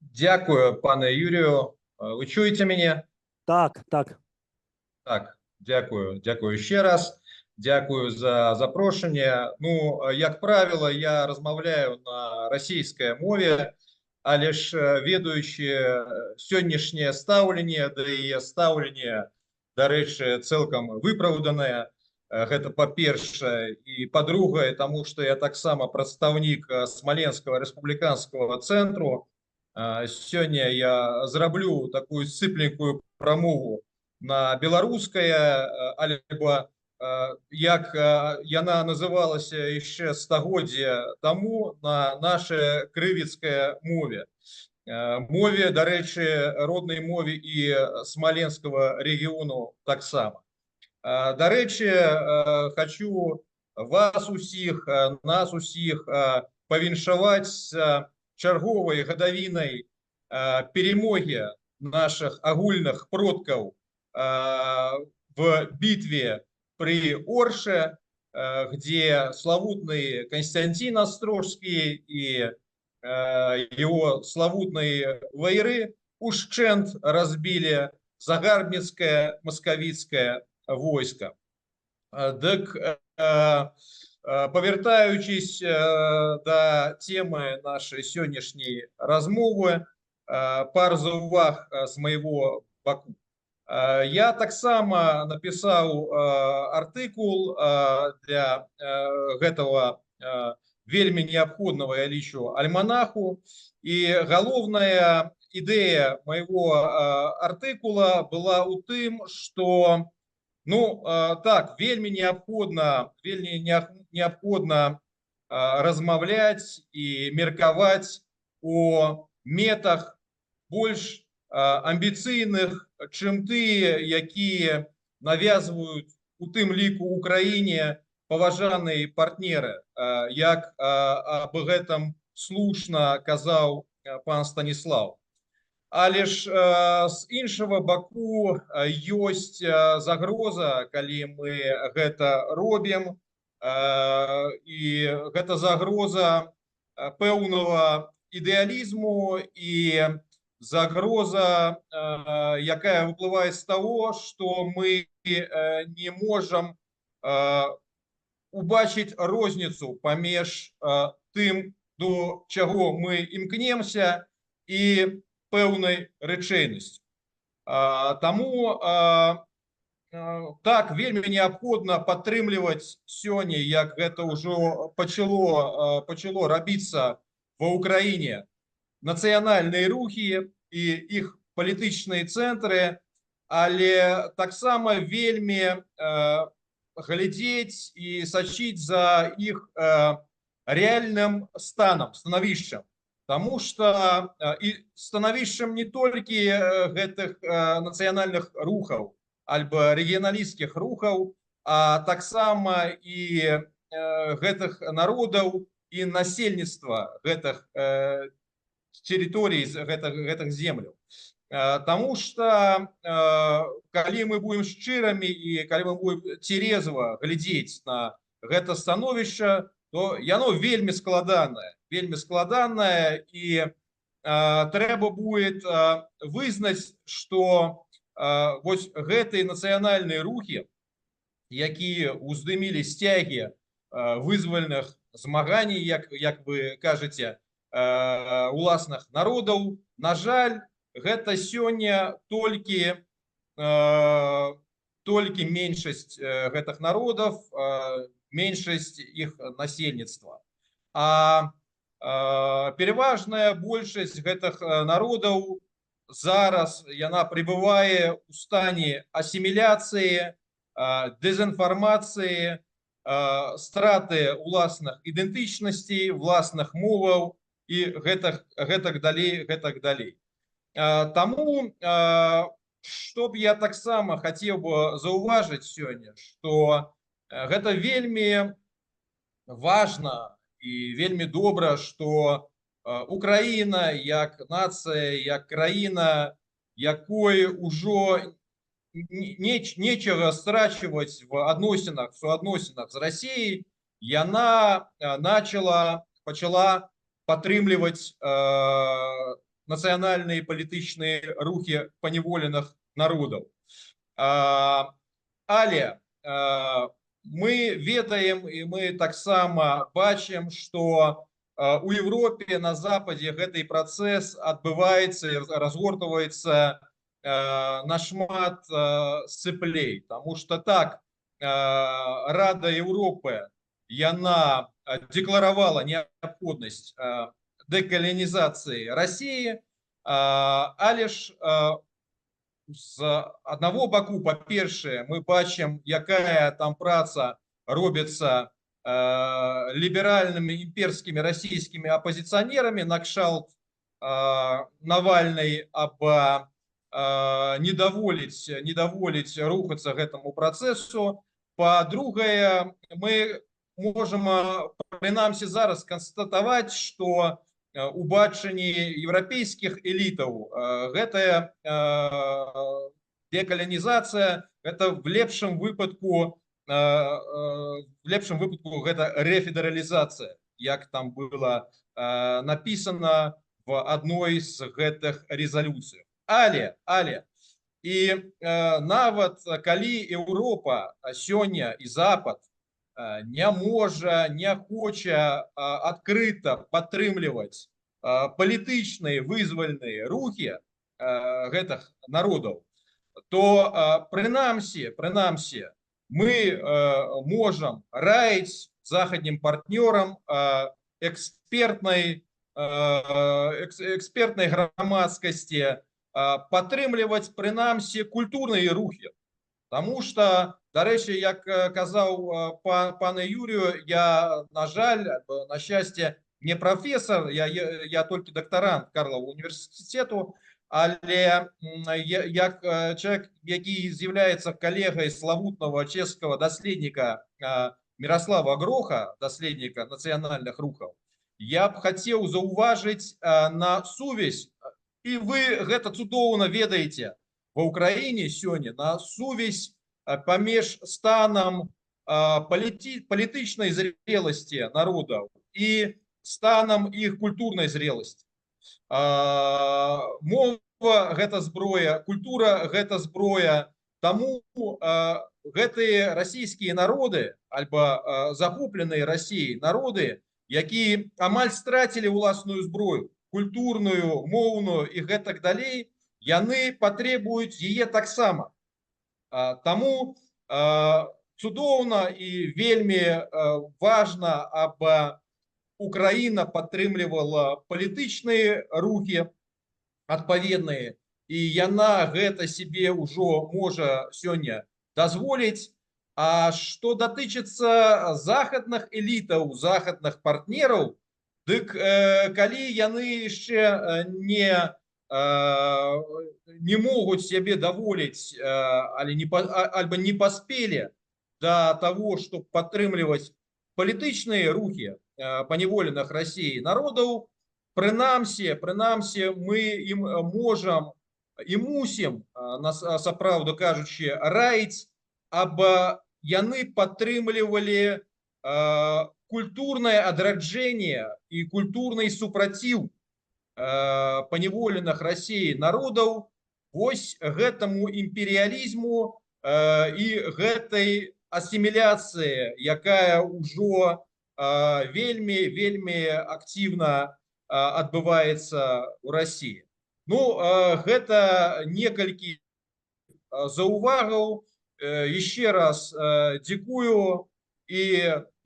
Дякую, пане Юрію. Ви чуєте мене? Так, так. Так, дякую ще раз. Дякую за запрошення. Ну, як правило, я розмовляю на російській мові, але ж ведучи сьогоднішнє ставлення, да і ставлення, до речі, цілком виправдане. Гэта па-першае, і па-другае, тому що я так само представник Смоленского республіканського центру. Сёння я зраблю такую сыпленькую прамову на беларускае, альбо як яна называлася яшчэ стагоддзя таму на нашай крывіцкай мове. Мове, дарэчы, роднай мове і смоленского рэгіёну таксама. Дарэчы, хочу вас усіх, нас усіх павіншаваць чарговай гадавінай перемоги наших агульных продкаў в битве при Орше, где славутный Константин Острожский и его славутные войры ушчэнт разбили загарбніцкае маскавіцкае войско. Дык, повертаючись до темы нашей сённяшняй размовы, пару заўваг з майго баку. Я таксама напісаў артыкул для гэтага вельмі неабходнага, я лічу, альманаху, і галоўная ідэя майго артыкула была ў тым, што так, вельмі неабходна размаўляць і меркаваць о метах больш амбіцыйных, чым тыя, якія навязваюць у тым ліку Украіне паважаныя партнеры, як аб гэтым слушна казаў пан Станіслав. Але ж з іншага баку ёсць загроза, калі мы гэта робім, і гэта загроза пэўнага ідэалізму і загроза, якая выплывае з таго, што мы не можам убачыць розніцу паміж тым, до чаго мы імкнемся, і пэўнай рэчайнасцю. Таму так, вельмі неабходна падтрымліваць сёння, як гэта ўжо пачало рабіцца ва Ўкраіне, нацыянальныя рухі і іх палітычныя цэнтры, але таксама вельмі глядзець і сачыць за іх рэальным станам, становішчам. Потому что и становішчам не толькі гэтых нацыянальных рухаў альбо рэгіяналісцкіх рухаў, а таксама і гэтых народаў і насельніцтва гэтых тэрыторый, гэтых земляў. Потому что калі мы будем шчырамі і калі мы будем церезва глядзець на гэта становішча, то яно вельмі складанае. І трэба будет вызнаць, што вось гэтыя нацыянальныя рухі, якія уздымілі сцягі вызвальных змаганняў, як вы кажаце, уласных народаў, на жаль, гэта сёння толькі меншасць гэтых народаў, меншасць іх насельніцтва. А пераважная большасць гэтых народаў зараз яна пребывае ў стане асіміляцыі, дэзінфармацыі, страты ўласных ідэнтычнасцей, власных моваў і гэтак далей. Таму, што б я таксама хацеў бы заўважыць сёння, што гэта вельмі важна і вельмі добра, што Украіна як нацыя, як краіна, якой ужо нечага страчваць в суадносінах з Расіяй, яна пачала падтрымліваць нацыянальныя палітычныя рухі паняволеных народаў. Але мы ведаем і мы таксама бачым, што у Европе, на Западе гэты працэс адбываецца і разгортваецца нашмат сцеплей, тому что так Рада Европы яна декларавала необходимость деколонизации России, але ж з одного боку, по-перше, мы бачим, якая там праца робится либеральными имперскими российскими оппозиционерами на кшталт Навальной, або недоволить рухаться к этому процессу. По-другое, мы можем, принамсі зараз, констатовать, что у бачанні европейских элитов гэтая деколонизация, это в лепшем выпадку гэта рефедерализация, як там было написано в одной из гэтых резолюций. Але і нават калі Еўропа сёння і Запад не можа, не хоча адкрыта падтрымліваць палітычныя вызвальныя рухі гэтых народаў, то прынамсі мы можам раіць заходнім партнёрам экспертнай грамадскасці падтрымліваць прынамсі культурныя рухі. Тому что, дарэчы, як казаў пан Юрію, я, на жаль, на счастье, не профессор, я толькі дактарант Карлова універсітету, але як человек, які з'яўляецца калегай славутного чэшскага даследніка Мирослава Гроха, даследніка нацыянальных рухаў, я б хацеў заўважыць на сувязь, і вы гэта цудоўна ведаеце, в Украине сегодня на сувязь памеж станом политичной зрелости народов и станом их культурной зрелости. Мова – это зброя, культура – это зброя. Тому гэтые российские народы, альбо захопленные Россией народы, які амаль страцілі ўласную зброю, культурную, моўную и гэтак далей, яны патребуюць яе таксама. Таму цудоўна і вельмі важна, аб Украіна падтрымлівала палітычныя рухі адпаведныя, і яна гэта себе ўжо можа сёння дазволіць. А што датычыцца захадных элітаў, захадных партнераў, дык калі яны яшчэ не могуць себе даволіць, альбо не паспелі до того, чтобы падтрымліваць палітычныя рухі паняволеных Россией народаў, прынамсі мы ім можам і мусім, сапраўду кажучы, раіць, аб яны падтрымлівалі культурное адраджэнне і культурный супраціў паняволеных Россией народаў вось гэтаму імперыялізму і гэтай асіміляцыі, якая ўжо вельмі активна адбываецца ў России. Ну, гэта некалькі заўвагаў. Еще раз дзякую і